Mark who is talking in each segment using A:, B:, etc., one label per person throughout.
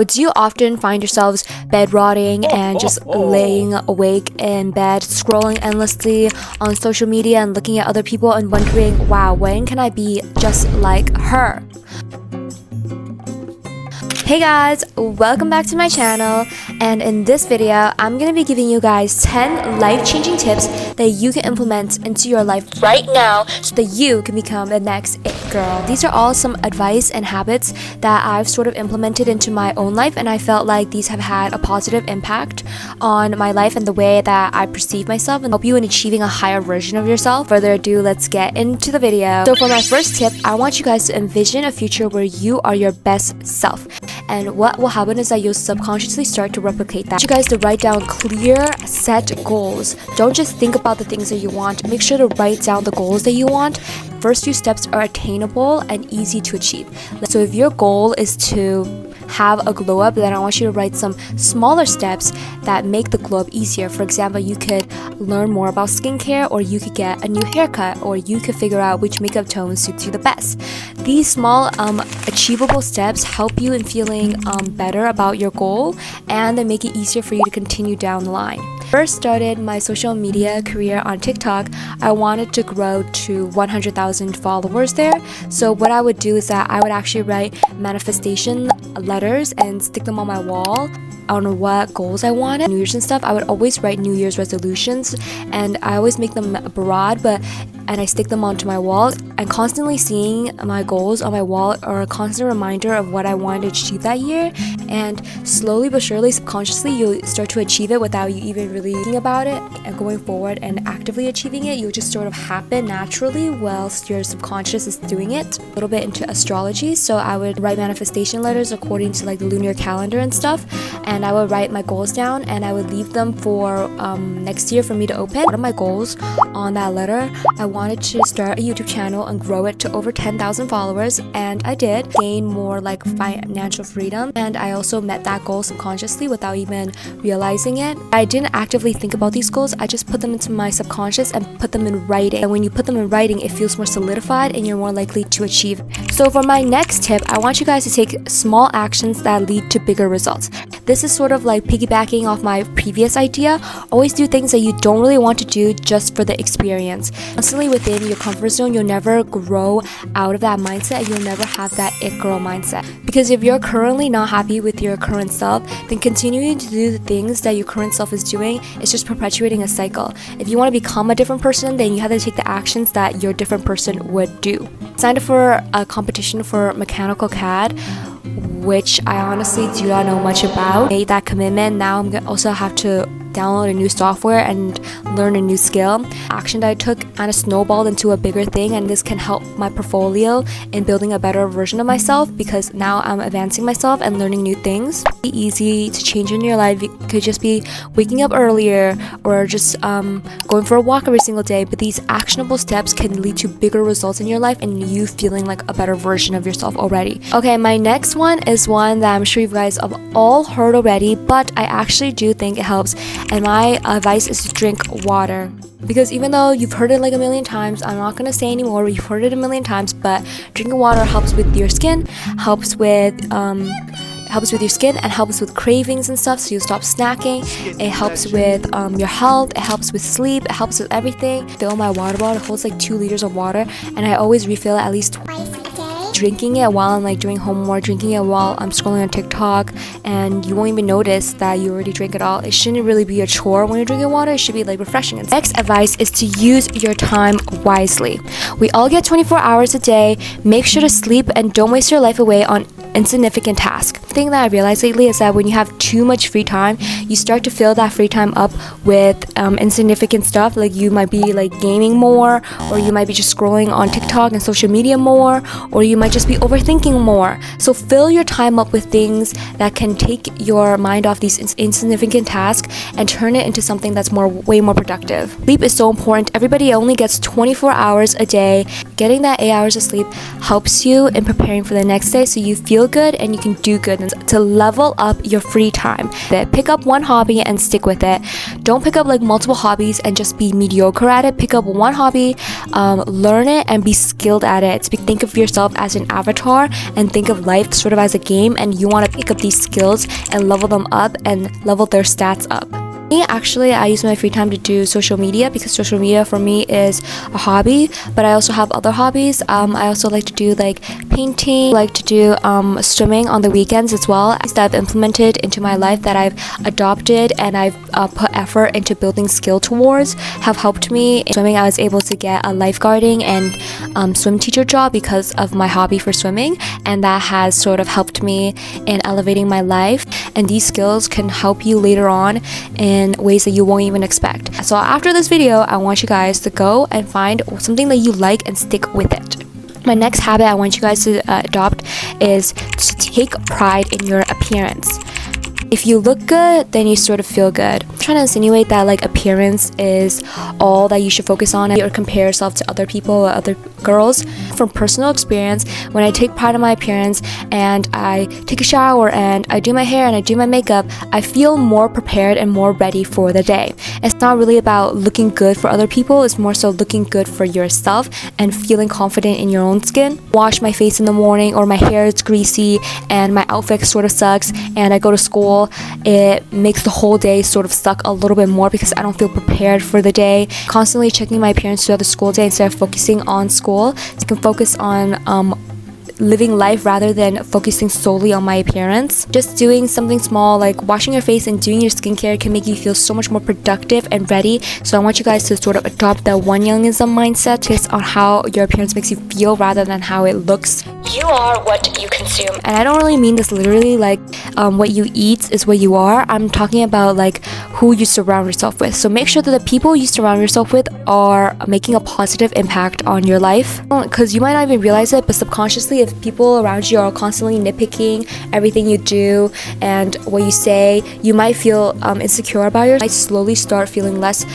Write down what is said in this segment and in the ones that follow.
A: Do you often find yourselves bed rotting and just laying awake in bed, scrolling endlessly on social media and looking at other people and wondering, wow, when can I be just like her? Hey guys, welcome back to my channel, and in this video I'm gonna be giving you guys 10 life-changing tips that you can implement into your life right now so that you can become the next it girl. These are all some advice and habits that I've sort of implemented into my own life, and I felt like these have had a positive impact on my life and the way that I perceive myself and help you in achieving a higher version of yourself. Further ado, let's get into the video. So for my first tip, I want you guys to envision a future where you are your best self. And what will happen is that you'll subconsciously start to replicate that. You guys to write down clear, set goals. Don't just think about the things that you want. Make sure to write down the goals that you want. First few steps are attainable and easy to achieve. So if your goal is to have a glow up, then I want you to write some smaller steps that make the glow up easier. For example, you could learn more about skincare, or you could get a new haircut, or you could figure out which makeup tone suits you the best. These small achievable steps help you in feeling better about your goal, and they make it easier for you to continue down the line. First started my social media career on TikTok, I wanted to grow to 100,000 followers there. So what I would do is that I would actually write manifestation letters and stick them on my wall on what goals I wanted. New Year's and stuff, I would always write New Year's resolutions, and I always make them broad, and I stick them onto my wall. And constantly seeing my goals on my wall are a constant reminder of what I wanted to achieve that year, and slowly but surely, subconsciously, you'll start to achieve it without you even really thinking about it. And going forward and actively achieving it, you'll just sort of happen naturally whilst your subconscious is doing it. A little bit into astrology, so I would write manifestation letters according to like the lunar calendar and stuff, and I would write my goals down and I would leave them for next year for me to open. One of my goals on that letter, I wanted to start a YouTube channel and grow it to over 10,000 followers, and I did gain more like financial freedom, and I also met that goal subconsciously without even realizing it. I didn't actively think about these goals, I just put them into my subconscious and put them in writing, and when you put them in writing, it feels more solidified and you're more likely to achieve. So for my next tip, I want you guys to take small actions that lead to bigger results. This is sort of like piggybacking off my previous idea. Always do things that you don't really want to do just for the experience. Constantly within your comfort zone, you'll never grow out of that mindset, and you'll never have that it girl mindset. Because if you're currently not happy with your current self, then continuing to do the things that your current self is doing is just perpetuating a cycle. If you want to become a different person, then you have to take the actions that your different person would do. Signed up for a competition for mechanical CAD, which I honestly do not know much about. Made that commitment. Now I'm gonna also have to download a new software and learn a new skill. Action that I took kind of snowballed into a bigger thing, and this can help my portfolio in building a better version of myself, because now I'm advancing myself and learning new things. It's easy to change in your life. It could just be waking up earlier or just going for a walk every single day, but these actionable steps can lead to bigger results in your life and you feeling like a better version of yourself already. Okay, my next one is one that I'm sure you guys have all heard already, but I actually do think it helps, and my advice is to drink water. Because even though you've heard it like a million times, I'm not gonna say anymore, you've heard it a million times, but drinking water helps with your skin, helps with your skin, and helps with cravings and stuff, so you'll stop snacking. It helps with your health, it helps with sleep, it helps with everything. Fill my water bottle, it holds like 2 liters of water, and I always refill it at least twice a day. Drinking it while I'm like doing homework, drinking it while I'm scrolling on TikTok, and you won't even notice that you already drink it all. It shouldn't really be a chore when you're drinking water, it should be like refreshing. Next advice is to use your time wisely. We all get 24 hours a day. Make sure to sleep and don't waste your life away on insignificant tasks. The thing that I realized lately is that when you have too much free time, you start to fill that free time up with insignificant stuff. Like you might be like gaming more, or you might be just scrolling on TikTok and social media more, or you might just be overthinking more. So fill your time up with things that can take your mind off these insignificant tasks and turn it into something that's way more productive. Sleep is so important. Everybody only gets 24 hours a day. Getting that 8 hours of sleep helps you in preparing for the next day, so you feel feel good and you can do good. And to level up your free time, pick up one hobby and stick with it. Don't pick up like multiple hobbies and just be mediocre at it. Pick up one hobby, learn it, and be skilled at it. Think of yourself as an avatar and think of life sort of as a game, and you want to pick up these skills and level them up and level their stats up. Me, actually, I use my free time to do social media because social media for me is a hobby, but I also have other hobbies. I also like to do like painting, like to do swimming on the weekends as well. That I've implemented into my life, that I've adopted and I've put effort into building skill towards, have helped me. In swimming, I was able to get a lifeguarding and swim teacher job because of my hobby for swimming, and that has sort of helped me in elevating my life. And these skills can help you later on in ways that you won't even expect. So after this video, I want you guys to go and find something that you like and stick with it. My next habit I want you guys to adopt is to take pride in your appearance. If you look good, then you sort of feel good. I'm trying to insinuate that like appearance is all that you should focus on or compare yourself to other people or other girls. From personal experience, when I take pride in my appearance and I take a shower and I do my hair and I do my makeup, I feel more prepared and more ready for the day. It's not really about looking good for other people, it's more so looking good for yourself and feeling confident in your own skin. Wash my face in the morning or my hair is greasy and my outfit sort of sucks and I go to school, it makes the whole day sort of suck a little bit more because I don't feel prepared for the day. Constantly checking my appearance throughout the school day instead of focusing on school. So you can focus on living life rather than focusing solely on my appearance. Just doing something small like washing your face and doing your skincare can make you feel so much more productive and ready. So I want you guys to sort of adopt the one youngism mindset based on how your appearance makes you feel rather than how it looks. You are what you consume. And I don't really mean this literally like what you eat is what you are. I'm talking about like who you surround yourself with. So make sure that the people you surround yourself with are making a positive impact on your life. Because you might not even realize it, but subconsciously, if people around you are constantly nitpicking everything you do and what you say, you might feel insecure about yourself. You might slowly start feeling less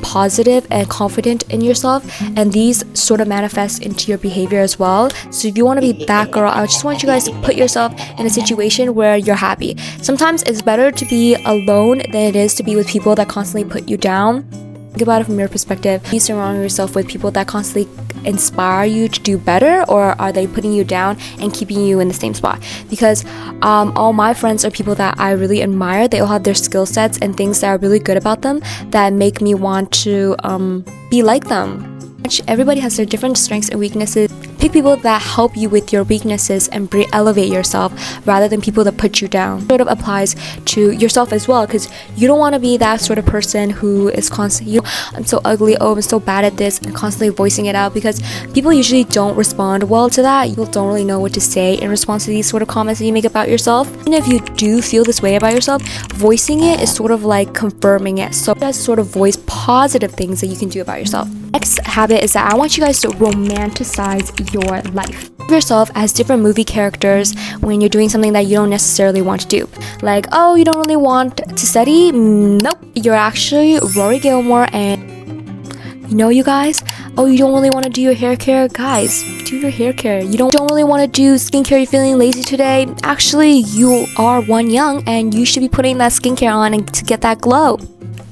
A: positive and confident in yourself, and these sort of manifest into your behavior as well. So if you want to be that girl, I just want you guys to put yourself in a situation where you're happy. Sometimes it's better to be alone than it is to be with people that constantly put you down. Think about it from your perspective. You surround yourself with people that constantly inspire you to do better, or are they putting you down and keeping you in the same spot? Because all my friends are people that I really admire. They all have their skill sets and things that are really good about them that make me want to be like them. Everybody has their different strengths and weaknesses. Pick people that help you with your weaknesses and elevate yourself rather than people that put you down. Sort of applies to yourself as well, because you don't want to be that sort of person who is constantly, I'm so ugly, oh, I'm so bad at this, and constantly voicing it out, because people usually don't respond well to that. People don't really know what to say in response to these sort of comments that you make about yourself. And if you do feel this way about yourself, voicing it is sort of like confirming it. So that's sort of voice positive things that you can do about yourself. Next habit is that I want you guys to romanticize your life. Think of yourself as different movie characters when you're doing something that you don't necessarily want to do. Like, oh, you don't really want to study? Nope. You're actually Rory Gilmore, and you guys, oh, you don't really want to do your hair care? Guys, do your hair care. You don't really want to do skincare, you're feeling lazy today? Actually, you are one young and you should be putting that skincare on and to get that glow.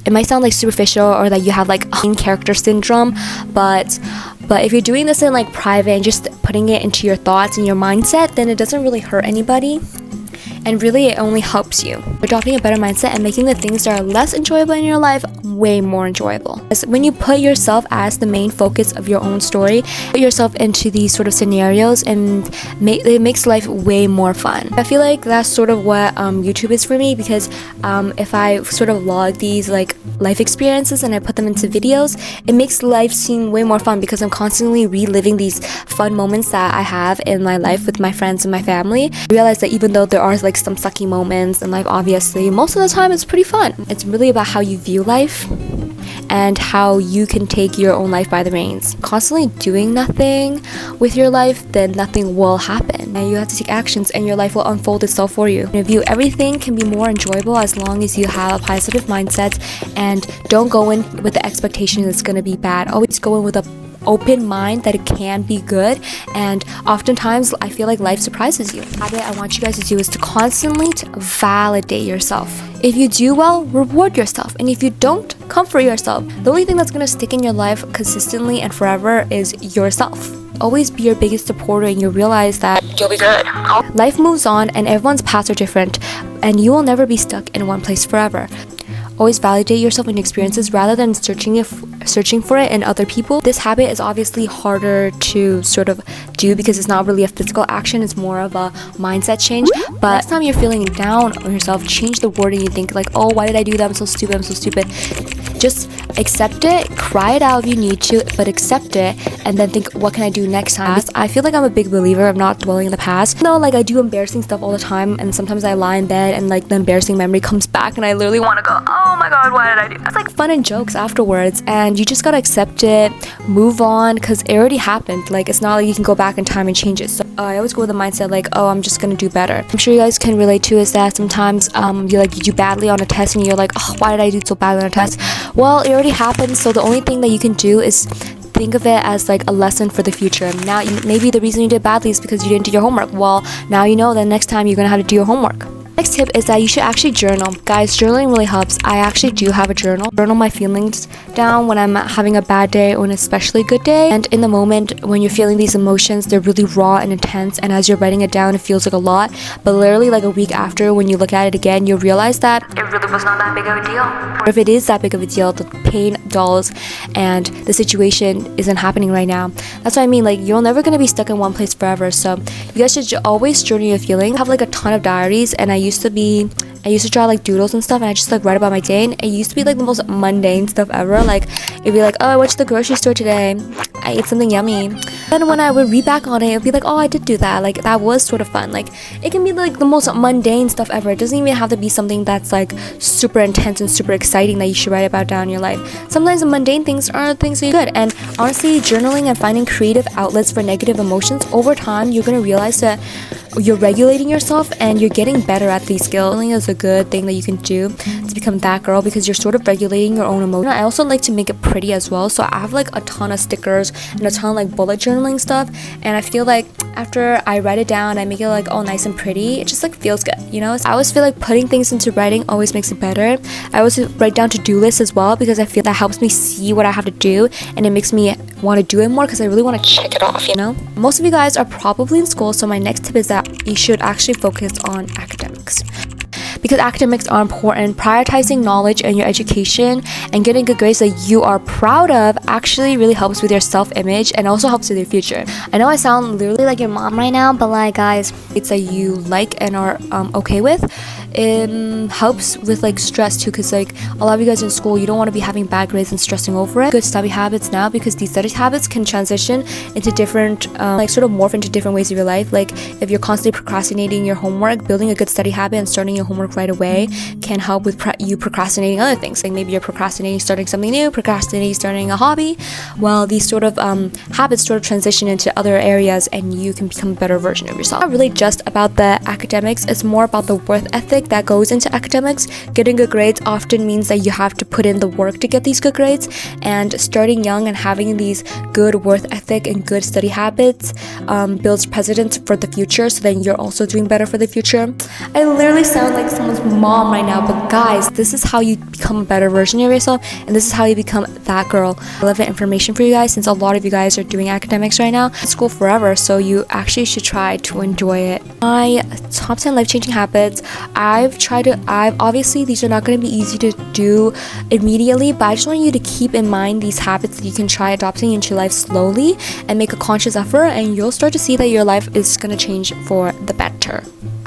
A: It might sound like superficial or that you have like main character syndrome, but if you're doing this in like private and just putting it into your thoughts and your mindset, then it doesn't really hurt anybody. And really, it only helps you. Adopting a better mindset and making the things that are less enjoyable in your life way more enjoyable. When you put yourself as the main focus of your own story, put yourself into these sort of scenarios, and it makes life way more fun. I feel like that's sort of what YouTube is for me, because if I sort of log these like life experiences and I put them into videos, it makes life seem way more fun because I'm constantly reliving these fun moments that I have in my life with my friends and my family. I realize that even though there are like some sucky moments in life, obviously, most of the time it's pretty fun. It's really about how you view life and how you can take your own life by the reins. Constantly doing nothing with your life, then nothing will happen. And you have to take actions and your life will unfold itself for you. In view, everything can be more enjoyable as long as you have a positive mindset and don't go in with the expectation it's going to be bad. Always go in with a open mind that it can be good, and oftentimes I feel like life surprises you. The habit I want you guys to do is to constantly validate yourself. If you do well, reward yourself, and if you don't, comfort yourself. The only thing that's gonna stick in your life consistently and forever is yourself. Always be your biggest supporter, and you'll realize that you'll be good. Life moves on and everyone's paths are different, and you will never be stuck in one place forever. Always validate yourself and experiences rather than searching for it in other people. This habit is obviously harder to sort of do because it's not really a physical action, it's more of a mindset change. But next time you're feeling down on yourself, change the wording. You think like, oh, why did I do that? I'm so stupid. Just accept it, cry it out if you need to, but accept it, and then think, what can I do next time? I feel like I'm a big believer of not dwelling in the past. No, like I do embarrassing stuff all the time, and sometimes I lie in bed and like the embarrassing memory comes back and I literally want to go, oh my god, why did I do that? It's like fun and jokes afterwards, and you just gotta accept it, move on, because it already happened. Like it's not like you can go back in time and change it. So I always go with the mindset like, oh, I'm just gonna do better. I'm sure you guys can relate to is that sometimes you do badly on a test and you're like, oh, why did I do so badly on a test? Well, it already happened, so the only thing that you can do is think of it as like a lesson for the future. Now, maybe the reason you did badly is because you didn't do your homework. Well, now you know that next time you're gonna have to do your homework. Next tip is that you should actually journal. Guys, journaling really helps. I actually do have a journal. Journal my feelings down when I'm having a bad day or an especially good day. And in the moment when you're feeling these emotions, they're really raw and intense. And as you're writing it down, it feels like a lot. But literally like a week after, when you look at it again, you'll realize that it really was not that big of a deal. Or if it is that big of a deal, the pain dulls and the situation isn't happening right now. That's what I mean. Like you're never going to be stuck in one place forever. So you guys should always journal your feelings. I have like a ton of diaries, and I used to draw like doodles and stuff, and I just like write about my day, and it used to be like the most mundane stuff ever. Like it'd be like, oh, I went to the grocery store today, I ate something yummy. Then when I would read back on it, it'd be like, oh, I did do that. Like that was sort of fun. Like it can be like the most mundane stuff ever. It doesn't even have to be something that's like super intense and super exciting that you should write about down in your life. Sometimes the mundane things are things that are good. And honestly, journaling and finding creative outlets for negative emotions, over time you're gonna realize that you're regulating yourself and you're getting better at these skills. Journaling is a good thing that you can do to become that girl, because you're sort of regulating your own emotions. I also like to make it pretty as well, so I have like a ton of stickers and a ton of like bullet journaling stuff, and I feel like after I write it down, I make it like all nice and pretty, it just like feels good, you know? I always feel like putting things into writing always makes it better. I always write down to-do lists as well, because I feel that helps me see what I have to do, and it makes me want to do it more because I really want to check it off, you know? Most of you guys are probably in school, so my next tip is that you should actually focus on academics. Because academics are important, prioritizing knowledge in your education and getting good grades that you are proud of actually really helps with your self-image and also helps with your future. I know I sound literally like your mom right now, but like guys, it's that you like and are okay with. It helps with like stress too, because like a lot of you guys in school, you don't want to be having bad grades and stressing over it. Good study habits now, because these study habits can transition into different like sort of morph into different ways of your life. Like if you're constantly procrastinating your homework, building a good study habit and starting your homework right away can help with you procrastinating other things. Like maybe you're procrastinating starting something new, procrastinating starting a hobby. Well, these sort of habits sort of transition into other areas and you can become a better version of yourself. It's not really just about the academics, it's more about the work ethic that goes into academics. Getting good grades often means that you have to put in the work to get these good grades, and starting young and having these good work ethic and good study habits builds precedence for the future, so then you're also doing better for the future. I literally sound like someone's mom right now, but guys, this is how you become a better version of yourself, and this is how you become that girl. Relevant information for you guys, since a lot of you guys are doing academics right now. It's school forever, so you actually should try to enjoy it. My top 10 life-changing habits, obviously these are not going to be easy to do immediately, but I just want you to keep in mind these habits that you can try adopting into your life slowly and make a conscious effort, and you'll start to see that your life is going to change for the better.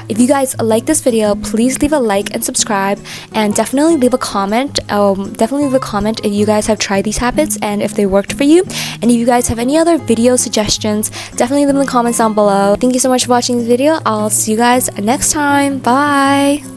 A: If you guys like this video, please leave a like and subscribe, and definitely leave a comment. If you guys have tried these habits and if they worked for you. And if you guys have any other video suggestions, definitely leave them in the comments down below. Thank you so much for watching this video. I'll see you guys next time. Bye!